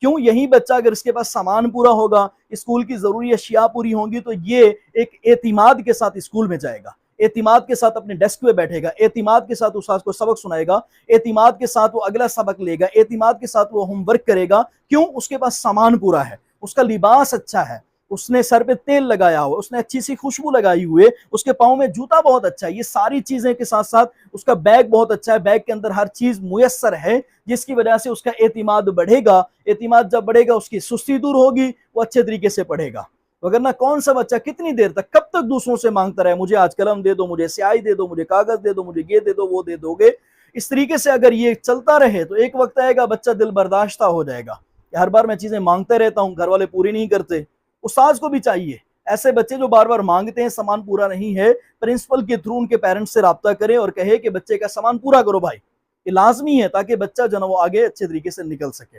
क्यों? यही बच्चा अगर इसके पास सामान पूरा होगा, स्कूल की जरूरी अशिया पूरी होंगी, तो ये एक एतिमाद के साथ स्कूल में जाएगा, एतिमाद के साथ अपने डेस्क पे बैठेगा, एतिमाद के साथ उस्ताद को सबक सुनाएगा, एतिमाद के साथ वो अगला सबक लेगा, एतिमाद के साथ वो होमवर्क करेगा। क्यों? उसके पास सामान पूरा है, उसका लिबास अच्छा है, उसने सर पे तेल लगाया हुआ, उसने अच्छी सी खुशबू लगाई हुई है, उसके पाँव में जूता बहुत अच्छा है। ये सारी चीजें के साथ साथ उसका बैग बहुत अच्छा है, बैग के अंदर हर चीज मुयस्सर है, जिसकी वजह से उसका एतिमाद बढ़ेगा। एतिमाद जब बढ़ेगा, उसकी सुस्ती दूर होगी, वो अच्छे तरीके से पढ़ेगा। वगरना कौन सा बच्चा कितनी देर तक, कब तक दूसरों से मांगता रहे, मुझे आज कलम दे दो, मुझे स्याही दे दो, मुझे कागज दे दो, मुझे ये दे दो, वो दे दोगे। इस तरीके से अगर ये चलता रहे तो एक वक्त आएगा बच्चा दिल बर्दाश्ता हो जाएगा। हर बार मैं चीजें मांगते रहता हूँ, घर वाले पूरी नहीं करते। उस्ताद को भी चाहिए ऐसे बच्चे जो बार बार मांगते हैं, सामान पूरा नहीं है, प्रिंसिपल के थ्रू उनके पेरेंट्स से राब्ता करें और कहे कि बच्चे का सामान पूरा करो भाई, ये लाजमी है, ताकि बच्चा जो है वो आगे अच्छे तरीके से निकल सके।